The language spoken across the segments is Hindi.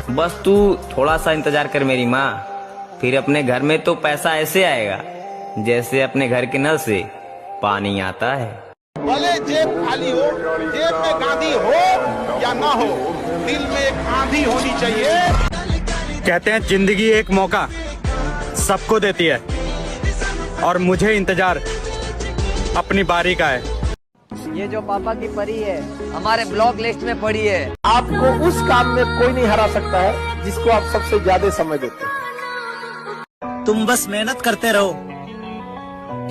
बस तू थोड़ा सा इंतजार कर मेरी माँ, फिर अपने घर में तो पैसा ऐसे आएगा जैसे अपने घर के नल से पानी आता है। भले जेब खाली हो, जेब में गांधी हो या ना हो, दिल में एक आंधी होनी चाहिए। कहते हैं जिंदगी एक मौका सबको देती है और मुझे इंतजार अपनी बारी का है। ये जो पापा की परी है हमारे ब्लॉक लिस्ट में पड़ी है। आपको उस काम में कोई नहीं हरा सकता है जिसको आप सबसे ज्यादा समय देते हैं। तुम बस मेहनत करते रहो,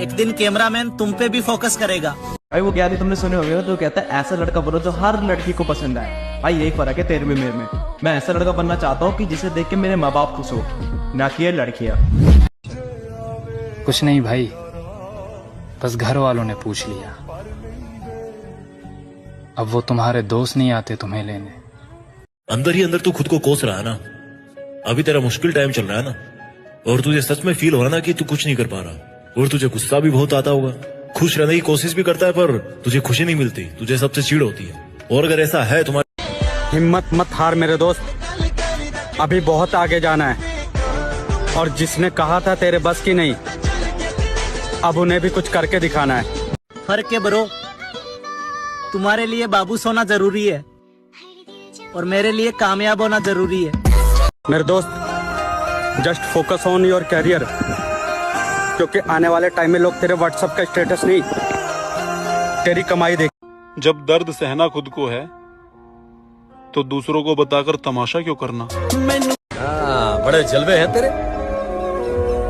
एक दिन कैमरामैन तुम पे भी फोकस करेगा। भाई वो क्या थी तुमने सुने होंगे, तो कहता है ऐसा लड़का बनो जो हर लड़की को पसंद आए। भाई यही फर्क है तेरे में मेरे में। मैं ऐसा लड़का बनना चाहता हूँ कि जिसे देख के मेरे माँ बाप खुश हो, ना कि ये लड़कियाँ। कुछ नहीं भाई, बस घर वालों ने पूछ लिया। अब वो तुम्हारे दोस्त नहीं आते तुम्हें लेने। अंदर ही अंदर तू खुद को कोस रहा है ना। अभी तेरा मुश्किल टाइम चल रहा है ना, और तुझे सच में फील हो रहा ना कि तू कुछ नहीं कर पा रहा, और तुझे गुस्सा भी बहुत आता होगा। खुश रहने की कोशिश भी करता है पर तुझे खुशी नहीं मिलती, तुझे सबसे चिढ़ होती है। और अगर ऐसा है तुम्हारी, हिम्मत मत हार मेरे दोस्त, अभी बहुत आगे जाना है। और जिसने कहा था तेरे बस की नहीं, अब उन्हें भी कुछ करके दिखाना है। फर्क है ब्रो, तुम्हारे लिए बाबू सोना जरूरी है और मेरे लिए कामयाब होना जरूरी है। मेरे दोस्त just focus on your career, क्योंकि आने वाले टाइम में लोग तेरे व्हाट्सएप का स्टेटस नहीं, तेरी कमाई देख। जब दर्द सहना खुद को है तो दूसरों को बताकर तमाशा क्यों करना। बड़े जलवे हैं तेरे।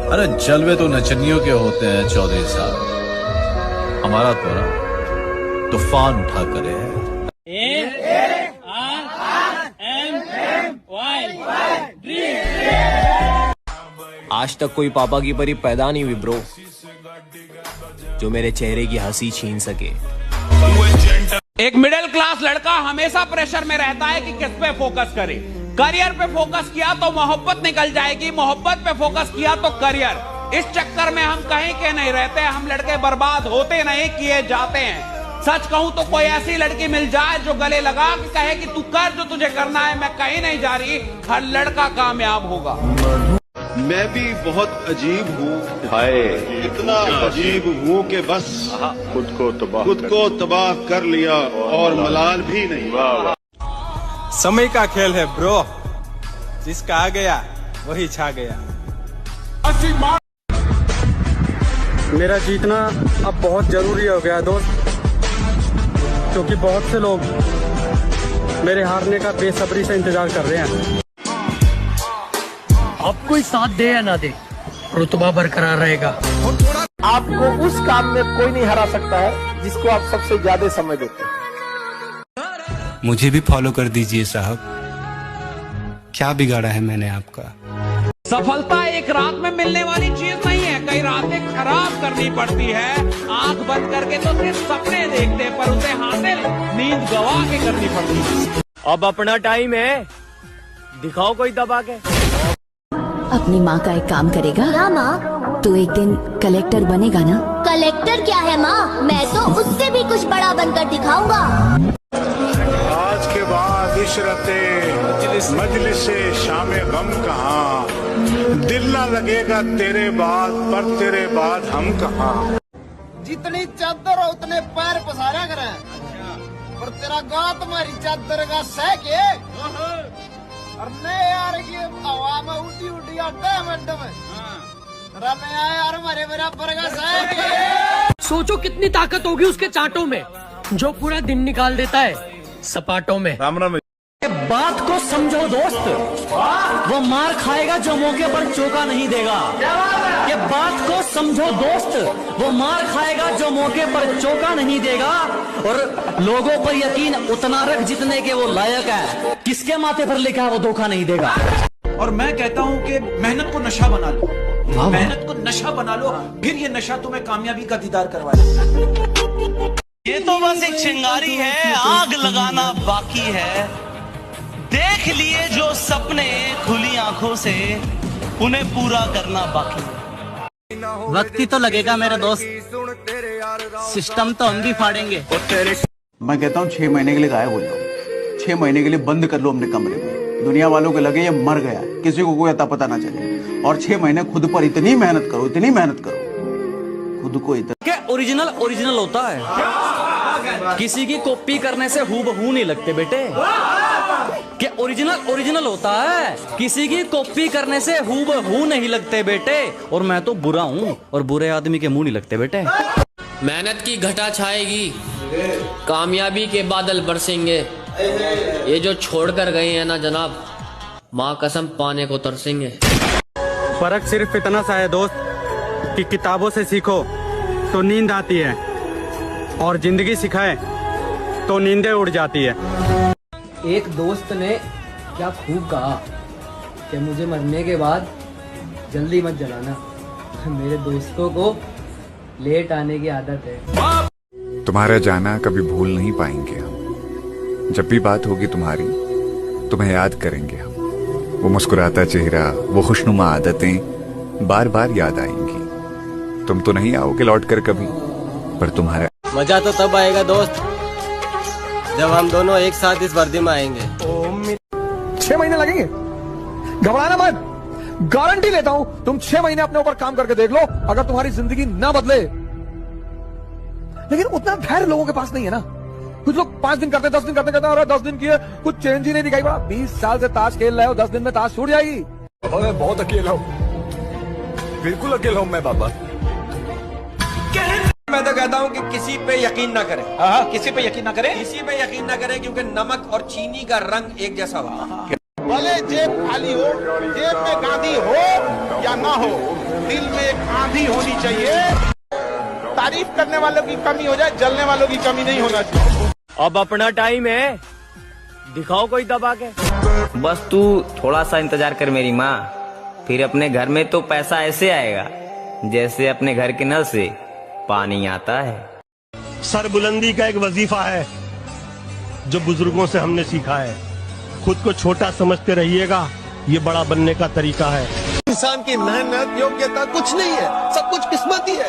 अरे जलवे तो नचनियों के होते हैं चौधरी साहब, हमारा तो ना तूफान उठा करे है। आज तक कोई पापा की परी पैदा नहीं हुई ब्रो जो मेरे चेहरे की हंसी छीन सके। एक मिडिल क्लास लड़का हमेशा प्रेशर में रहता है कि किस पे फोकस करे। करियर पे फोकस किया तो मोहब्बत निकल जाएगी, मोहब्बत पे फोकस किया तो करियर। इस चक्कर में हम कहीं के नहीं रहते, हम लड़के बर्बाद होते नहीं किए जाते हैं। सच कहूं तो कोई ऐसी लड़की मिल जाए जो गले लगा के कहे कि तू कर जो तुझे करना है, मैं कहीं नहीं जा रही, हर लड़का कामयाब होगा। मैं भी बहुत अजीब हूँ, हाय इतना अजीब हूँ कि बस खुद को तबाह कर लिया और मलाल भी नहीं। समय का खेल है ब्रो, जिसका आ गया वही छा गया। मेरा जीतना अब बहुत जरूरी हो गया दोस्त, क्योंकि बहुत से लोग मेरे हारने का बेसब्री से इंतजार कर रहे हैं। अब कोई साथ दे या ना दे, रुतबा बरकरार रहेगा। आपको उस काम में कोई नहीं हरा सकता है जिसको आप सबसे ज्यादा समय देते हैं। मुझे भी फॉलो कर दीजिए साहब, क्या बिगाड़ा है मैंने आपका। सफलता एक रात में मिलने वाली चीज नहीं है, कई रातें खराब करनी पड़ती है। आंख बंद करके तो सिर्फ सपने देखते, पर उसे हासिल नींद गवा के करनी पड़ती है। अब अपना टाइम है, दिखाओ कोई दबा के। अपनी माँ का एक काम करेगा ना माँ, तू एक दिन कलेक्टर बनेगा ना। कलेक्टर क्या है माँ, मैं तो उससे भी कुछ बड़ा बनकर दिखाऊंगा। आज के बाद इशरते मजलिस से शामे गम कहाँ, दिल ना लगेगा तेरे बाद, पर तेरे बाद हम कहाँ। जितनी चादर हो उतने पैर पसारा करें, पर तेरा गाँव तुम्हारी चादर का सह के। अरे यार ये हवा में उठी उठी आता है मैडम, यार हमारे बराबर का सह के। सोचो कितनी ताकत होगी उसके चांटों में, जो पूरा दिन निकाल देता है सपाटों में। राम राम। बात को समझो दोस्त, वो मार खाएगा जो मौके पर चौका नहीं देगा। ये बात को समझो दोस्त, वो मार खाएगा जो मौके पर चौका नहीं देगा। और लोगों पर यकीन उतना रख जितने के वो लायक है, किसके माथे पर लिखा है वो धोखा नहीं देगा। और मैं कहता हूँ कि मेहनत को नशा बना लो, मेहनत को नशा बना लो, फिर ये नशा तुम्हें कामयाबी का दीदार करवाए। ये तो बस एक चिंगारी है, आग लगाना बाकी है। देख लिए जो सपने खुली आंखों से, उन्हें पूरा करना बाकी है। वक्त ही तो लगेगा मेरे दोस्त, सिस्टम तो हम भी फाड़ेंगे। मैं कहता हूँ 6 महीने के लिए गायब हो जाओ, 6 महीने के लिए बंद कर लो अपने कमरे में। दुनिया वालों को लगे ये मर गया, किसी को कोई अता पता ना चले। और 6 महीने खुद पर इतनी मेहनत करो, इतनी मेहनत करो, खुद को इतना क्या ओरिजिनल ओरिजिनल होता है, किसी की कॉपी करने से हूबहू नहीं लगते बेटे। क्या ओरिजिनल ओरिजिनल होता है, किसी की कॉपी करने से हूबहू नहीं लगते बेटे। और मैं तो बुरा हूँ और बुरे आदमी के मुंह नहीं लगते बेटे। मेहनत की घटा छाएगी, कामयाबी के बादल बरसेंगे। ये जो छोड़ कर गए हैं ना जनाब, माँ कसम पाने को तरसेंगे। फर्क सिर्फ इतना सा है दोस्त कि किताबों से सीखो तो नींद आती है, और जिंदगी सिखाए तो नींदें उड़ जाती है। एक दोस्त ने क्या खूब कहा कि मुझे मरने के बाद जल्दी मत जलाना, मेरे दोस्तों को लेट आने की आदत है। तुम्हारा जाना कभी भूल नहीं पाएंगे हम, जब भी बात होगी तुम्हारी तुम्हें याद करेंगे हम। वो मुस्कुराता चेहरा, वो खुशनुमा आदतें बार बार याद आएंगी। तुम तो नहीं आओगे लौट कर कभी, पर तुम्हारा मजा तो तब आएगा दोस्त जब हम दोनों एक साथ इस वर्दी में आएंगे। 6 महीने लगेंगे, घबराना मत, गारंटी लेता हूं। तुम 6 महीने अपने ऊपर काम करके देख लो, अगर तुम्हारी जिंदगी ना बदले। लेकिन उतना धैर्य लोगों के पास नहीं है ना। कुछ लोग 5 दिन करते, 10 दिन करते और 10 दिन किए, कुछ चेंज ही नहीं दिखाई पड़ा। 20 साल से ताश खेल रहे हो, 10 दिन में ताश छूट जाएगी। मैं बहुत अकेला हूँ, बिल्कुल अकेला हूँ मैं बाबा। मैं तो कहता हूँ कि किसी पे यकीन ना करें। किसी पे यकीन ना करें, किसी पे यकीन ना करें, क्योंकि नमक और चीनी का रंग एक जैसा हुआ। भले जेब खाली हो, जेब में गांधी हो या ना हो, दिल में एक आंधी होनी चाहिए। तारीफ करने वालों की कमी हो जाए, जलने वालों की कमी नहीं होना चाहिए। अब अपना टाइम है, दिखाओ कोई दबा के। बस तू थोड़ा सा इंतजार कर मेरी माँ, फिर अपने घर में तो पैसा ऐसे आएगा जैसे अपने घर के नल से पानी आता है। सरबुलंदी का एक वजीफा है जो बुजुर्गों से हमने सीखा है। खुद को छोटा समझते रहिएगा, ये बड़ा बनने का तरीका है। इंसान की मेहनत योग्यता कुछ नहीं है, सब कुछ किस्मत ही है।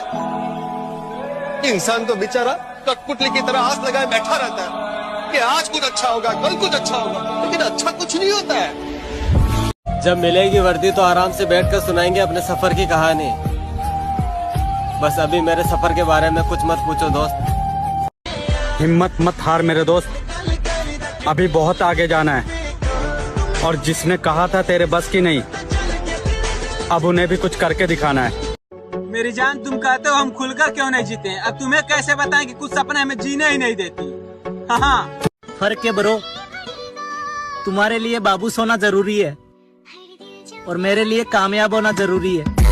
इंसान तो बेचारा कठपुतली की तरह आस लगाए बैठा रहता है कि आज कुछ अच्छा होगा, कल कुछ अच्छा होगा, लेकिन अच्छा कुछ नहीं होता है। जब मिलेगी वर्दी तो आराम से बैठकर सुनाएंगे अपने सफर की कहानी। बस अभी मेरे सफर के बारे में कुछ मत पूछो दोस्त। हिम्मत मत हार मेरे दोस्त, अभी बहुत आगे जाना है। और जिसने कहा था तेरे बस की नहीं, अब उन्हें भी कुछ करके दिखाना है। मेरी जान, तुम कहते हो हम खुलकर क्यों नहीं जीते हैं, अब तुम्हें कैसे बताएं कि कुछ सपने हमें जीने ही नहीं देती। हाँ फर्क है ब्रो, तुम्हारे लिए बाबू सोना जरूरी है और मेरे लिए कामयाब होना जरूरी है।